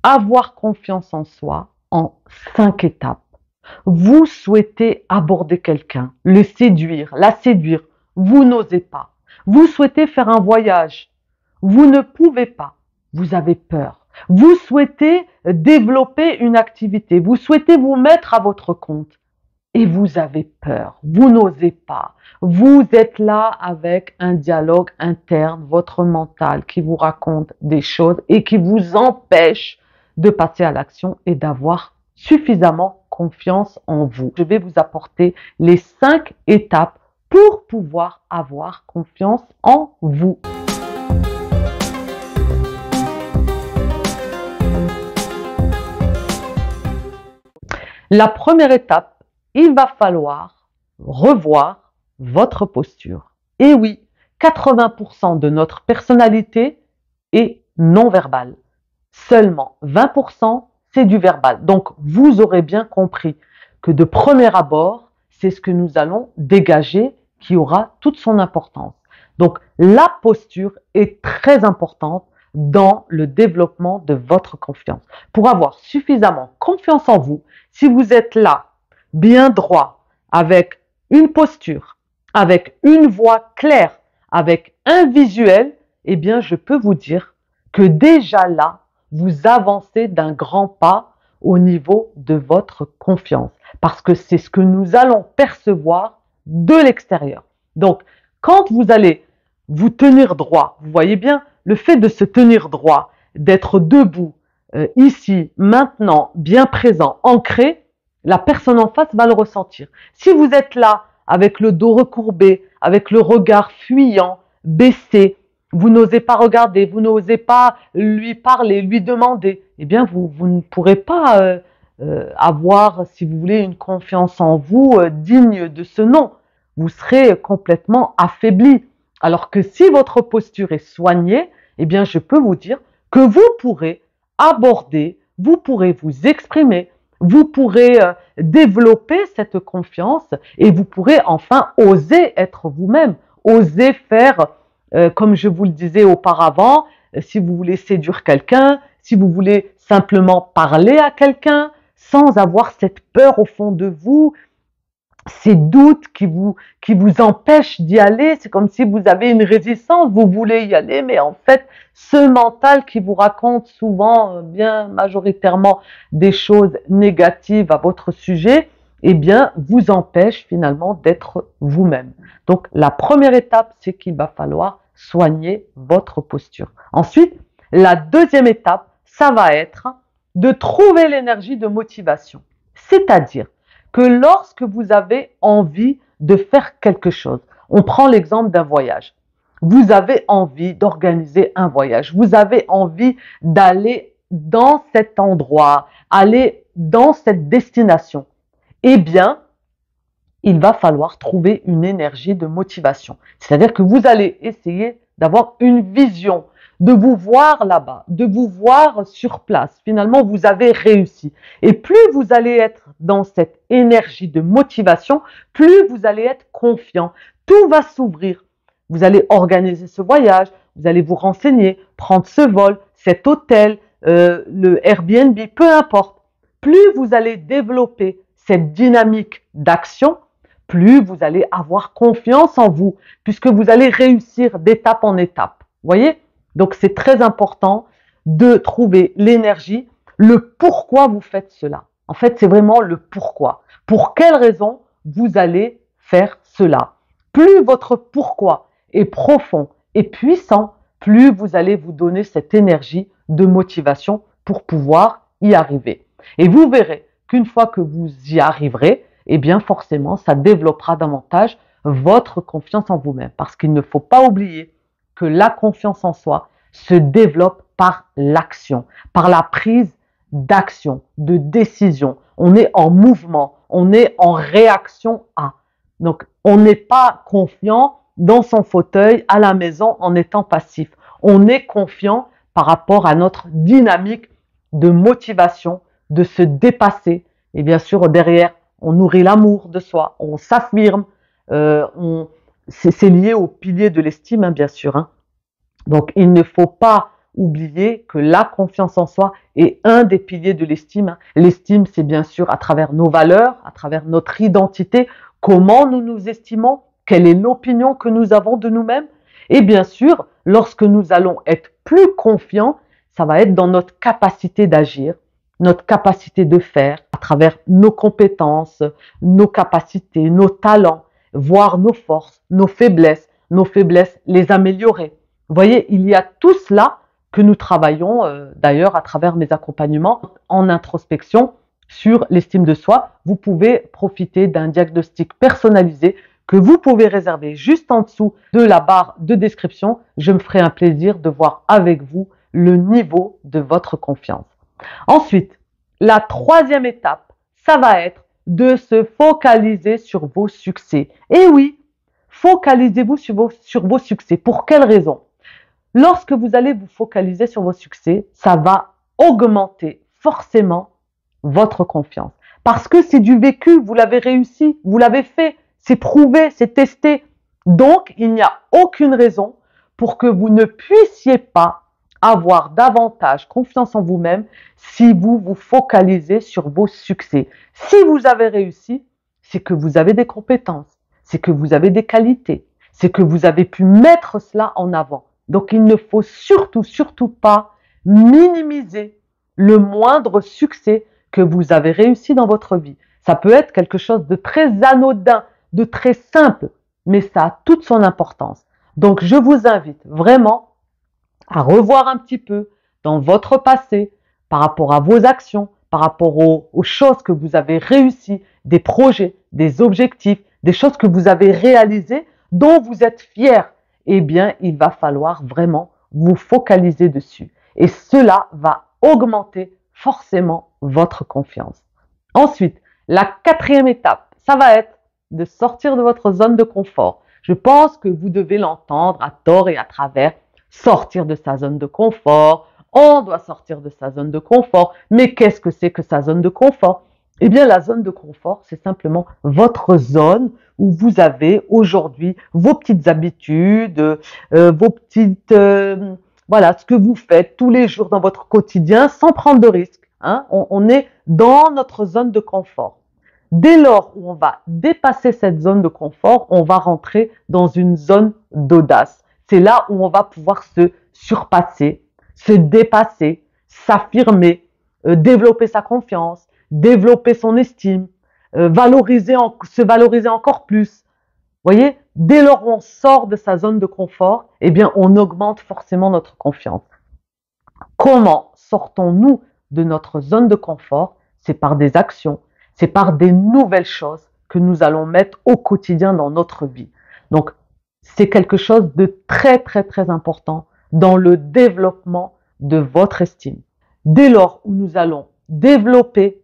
avoir confiance en soi en 5 étapes. Vous souhaitez aborder quelqu'un, le séduire, la séduire, vous n'osez pas. Vous souhaitez faire un voyage, vous ne pouvez pas, vous avez peur. Vous souhaitez développer une activité, vous souhaitez vous mettre à votre compte et vous avez peur, vous n'osez pas. Vous êtes là avec un dialogue interne, votre mental qui vous raconte des choses et qui vous empêche de passer à l'action et d'avoir suffisamment confiance en vous. Je vais vous apporter les 5 étapes pour pouvoir avoir confiance en vous. La première étape, il va falloir revoir votre posture. Et oui, 80% de notre personnalité est non verbale. Seulement 20%, c'est du verbal. Donc, vous aurez bien compris que de premier abord, c'est ce que nous allons dégager qui aura toute son importance. Donc, la posture est très importante dans le développement de votre confiance. Pour avoir suffisamment confiance en vous, si vous êtes là, bien droit, avec une posture, avec une voix claire, avec un visuel, eh bien, je peux vous dire que déjà là, vous avancez d'un grand pas au niveau de votre confiance. Parce que c'est ce que nous allons percevoir de l'extérieur. Donc, quand vous allez vous tenir droit, vous voyez bien, le fait de se tenir droit, d'être debout, ici, maintenant, bien présent, ancré, la personne en face va le ressentir. Si vous êtes là, avec le dos recourbé, avec le regard fuyant, baissé, vous n'osez pas regarder, vous n'osez pas lui parler, lui demander, eh bien, vous ne pourrez pas avoir, si vous voulez, une confiance en vous digne de ce nom. Vous serez complètement affaibli. Alors que si votre posture est soignée, eh bien, je peux vous dire que vous pourrez aborder, vous pourrez vous exprimer, vous pourrez développer cette confiance et vous pourrez enfin oser être vous-même, oser faire, comme je vous le disais auparavant, si vous voulez séduire quelqu'un, si vous voulez simplement parler à quelqu'un sans avoir cette peur au fond de vous, ces doutes qui vous empêchent d'y aller. C'est comme si vous avez une résistance, vous voulez y aller, mais en fait, ce mental qui vous raconte souvent, bien majoritairement, des choses négatives à votre sujet, eh bien, vous empêche finalement d'être vous-même. Donc, la première étape, c'est qu'il va falloir soigner votre posture. Ensuite, la deuxième étape, ça va être de trouver l'énergie de motivation. C'est-à-dire que lorsque vous avez envie de faire quelque chose, on prend l'exemple d'un voyage. Vous avez envie d'organiser un voyage, vous avez envie d'aller dans cet endroit, aller dans cette destination. Eh bien, il va falloir trouver une énergie de motivation. C'est-à-dire que vous allez essayer d'avoir une vision, de vous voir là-bas, de vous voir sur place. Finalement, vous avez réussi. Et plus vous allez être dans cette énergie de motivation, plus vous allez être confiant. Tout va s'ouvrir. Vous allez organiser ce voyage, vous allez vous renseigner, prendre ce vol, cet hôtel, le Airbnb, peu importe. Plus vous allez développer cette dynamique d'action, plus vous allez avoir confiance en vous, puisque vous allez réussir d'étape en étape. Vous voyez? Donc, c'est très important de trouver l'énergie, le pourquoi vous faites cela. En fait, c'est vraiment le pourquoi. Pour quelle raison vous allez faire cela? Plus votre pourquoi est profond et puissant, plus vous allez vous donner cette énergie de motivation pour pouvoir y arriver. Et vous verrez qu'une fois que vous y arriverez, eh bien forcément, ça développera davantage votre confiance en vous-même. Parce qu'il ne faut pas oublier que la confiance en soi se développe par l'action, par la prise d'action, de décision. On est en mouvement, on est en réaction à. Donc, on n'est pas confiant dans son fauteuil à la maison en étant passif. On est confiant par rapport à notre dynamique de motivation, de se dépasser. Et bien sûr, derrière, on nourrit l'amour de soi, on s'affirme, c'est lié au pilier de l'estime, hein, bien sûr. Hein. Donc, il ne faut pas oublier que la confiance en soi est un des piliers de l'estime. L'estime, c'est bien sûr à travers nos valeurs, à travers notre identité, comment nous nous estimons, quelle est l'opinion que nous avons de nous-mêmes. Et bien sûr, lorsque nous allons être plus confiants, ça va être dans notre capacité d'agir, notre capacité de faire à travers nos compétences, nos capacités, nos talents, voir nos forces, nos faiblesses, les améliorer. Vous voyez, il y a tout cela que nous travaillons d'ailleurs à travers mes accompagnements en introspection sur l'estime de soi. Vous pouvez profiter d'un diagnostic personnalisé que vous pouvez réserver juste en dessous de la barre de description. Je me ferai un plaisir de voir avec vous le niveau de votre confiance. Ensuite, la troisième étape, ça va être de se focaliser sur vos succès. Et oui, focalisez-vous sur vos succès. Pour quelle raison? Lorsque vous allez vous focaliser sur vos succès, ça va augmenter forcément votre confiance. Parce que c'est du vécu, vous l'avez réussi, vous l'avez fait, c'est prouvé, c'est testé. Donc, il n'y a aucune raison pour que vous ne puissiez pas avoir davantage confiance en vous-même si vous vous focalisez sur vos succès. Si vous avez réussi, c'est que vous avez des compétences, c'est que vous avez des qualités, c'est que vous avez pu mettre cela en avant. Donc, il ne faut surtout pas minimiser le moindre succès que vous avez réussi dans votre vie. Ça peut être quelque chose de très anodin, de très simple, mais ça a toute son importance. Donc, je vous invite vraiment à revoir un petit peu dans votre passé, par rapport à vos actions, par rapport aux choses que vous avez réussies, des projets, des objectifs, des choses que vous avez réalisées, dont vous êtes fiers. Eh bien, il va falloir vraiment vous focaliser dessus. Et cela va augmenter forcément votre confiance. Ensuite, la quatrième étape, ça va être de sortir de votre zone de confort. Je pense que vous devez l'entendre à tort et à travers. Sortir de sa zone de confort, on doit sortir de sa zone de confort. Mais qu'est-ce que c'est que sa zone de confort? Eh bien, la zone de confort, c'est simplement votre zone où vous avez aujourd'hui vos petites habitudes, voilà, ce que vous faites tous les jours dans votre quotidien sans prendre de risques. Hein? On est dans notre zone de confort. Dès lors où on va dépasser cette zone de confort, on va rentrer dans une zone d'audace. C'est là où on va pouvoir se surpasser, se dépasser, s'affirmer, développer sa confiance, développer son estime, se valoriser encore plus. Vous voyez, dès lors où on sort de sa zone de confort, eh bien, on augmente forcément notre confiance. Comment sortons-nous de notre zone de confort? C'est par des actions, c'est par des nouvelles choses que nous allons mettre au quotidien dans notre vie. Donc, c'est quelque chose de très important dans le développement de votre estime. Dès lors où nous allons développer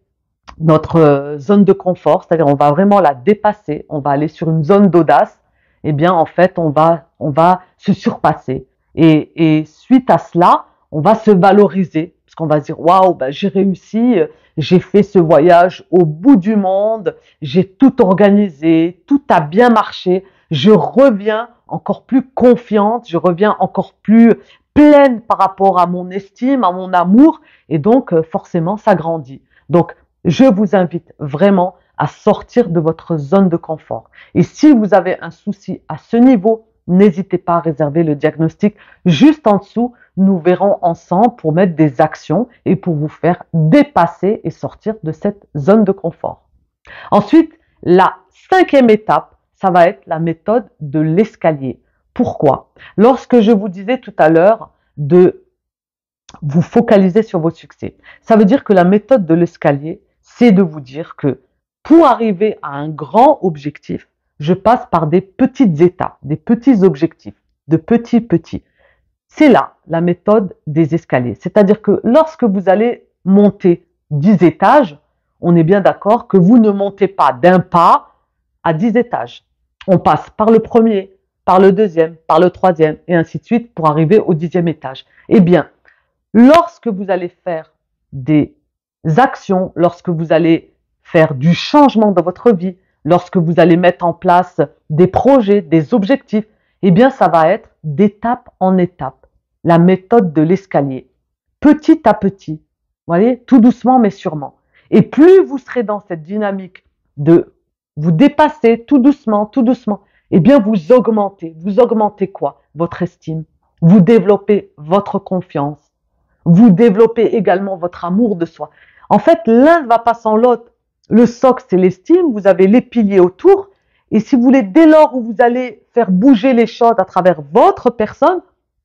notre zone de confort, c'est-à-dire on va vraiment la dépasser, on va aller sur une zone d'audace, eh bien en fait on va se surpasser. Et suite à cela, on va se valoriser, parce qu'on va se dire waouh, j'ai réussi, j'ai fait ce voyage au bout du monde, j'ai tout organisé, tout a bien marché, je reviens encore plus confiante, je reviens encore plus pleine par rapport à mon estime, à mon amour, et donc forcément ça grandit. Donc je vous invite vraiment à sortir de votre zone de confort. Et si vous avez un souci à ce niveau, n'hésitez pas à réserver le diagnostic juste en dessous. Nous verrons ensemble pour mettre des actions et pour vous faire dépasser et sortir de cette zone de confort. Ensuite, la cinquième étape, ça va être la méthode de l'escalier. Pourquoi? Lorsque je vous disais tout à l'heure de vous focaliser sur vos succès, ça veut dire que la méthode de l'escalier, c'est de vous dire que pour arriver à un grand objectif, je passe par des petites étapes, des petits objectifs, de petits. C'est là la méthode des escaliers. C'est-à-dire que lorsque vous allez monter 10 étages, on est bien d'accord que vous ne montez pas d'un pas à 10 étages. On passe par le premier, par le deuxième, par le troisième, et ainsi de suite pour arriver au 10e étage. Eh bien, lorsque vous allez faire des actions, lorsque vous allez faire du changement dans votre vie, lorsque vous allez mettre en place des projets, des objectifs, eh bien, ça va être d'étape en étape. la méthode de l'escalier. Petit à petit, vous voyez, tout doucement mais sûrement. Et plus vous serez dans cette dynamique de vous dépasser tout doucement, eh bien vous augmentez. Vous augmentez quoi? Votre estime. Vous développez votre confiance. Vous développez également votre amour de soi. En fait, l'un ne va pas sans l'autre. Le socle, c'est l'estime. Vous avez les piliers autour. Et si vous voulez, dès lors où vous allez faire bouger les choses à travers votre personne,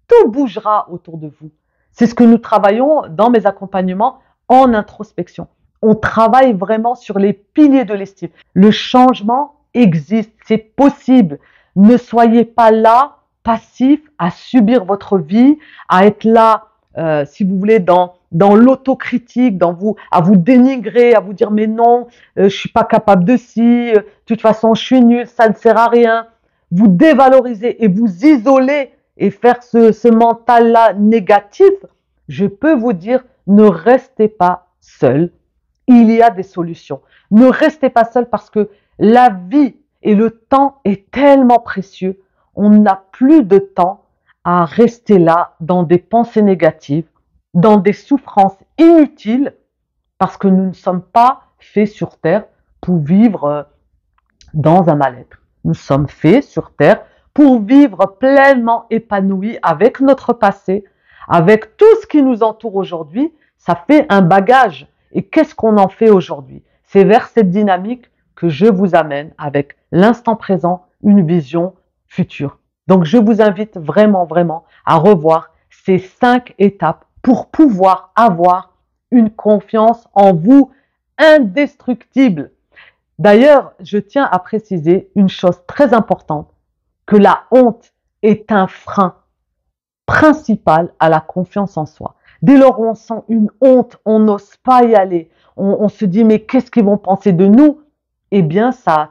tout bougera autour de vous. C'est ce que nous travaillons dans mes accompagnements en introspection. On travaille vraiment sur les piliers de l'estime. Le changement existe, c'est possible. Ne soyez pas là, passif, à subir votre vie, à être là, si vous voulez, dans l'autocritique, à vous dénigrer, à vous dire mais non, je suis pas capable de ci, de toute façon je suis nul, ça ne sert à rien. Vous dévalorisez et vous isolez et faire ce mental-là négatif, je peux vous dire, ne restez pas seul. Il y a des solutions. Ne restez pas seul parce que la vie et le temps est tellement précieux. On n'a plus de temps à rester là dans des pensées négatives, dans des souffrances inutiles, parce que nous ne sommes pas faits sur Terre pour vivre dans un mal-être. Nous sommes faits sur Terre pour vivre pleinement épanouis avec notre passé, avec tout ce qui nous entoure aujourd'hui. Ça fait un bagage. Et qu'est-ce qu'on en fait aujourd'hui? C'est vers cette dynamique que je vous amène avec l'instant présent, une vision future. Donc, je vous invite vraiment, vraiment à revoir ces 5 étapes pour pouvoir avoir une confiance en vous indestructible. D'ailleurs, je tiens à préciser une chose très importante, que la honte est un frein principal à la confiance en soi. Dès lors où on sent une honte, on n'ose pas y aller, on se dit mais qu'est-ce qu'ils vont penser de nous? Eh bien, ça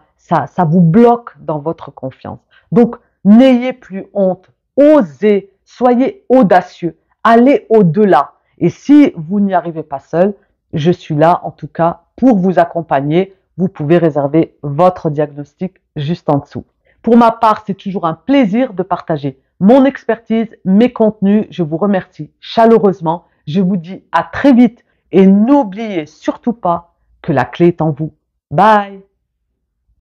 vous bloque dans votre confiance. Donc, n'ayez plus honte, osez, soyez audacieux, allez au-delà. Et si vous n'y arrivez pas seul, je suis là en tout cas pour vous accompagner. Vous pouvez réserver votre diagnostic juste en dessous. Pour ma part, c'est toujours un plaisir de partager mon expertise, mes contenus. Je vous remercie chaleureusement. Je vous dis à très vite et n'oubliez surtout pas que la clé est en vous. Bye!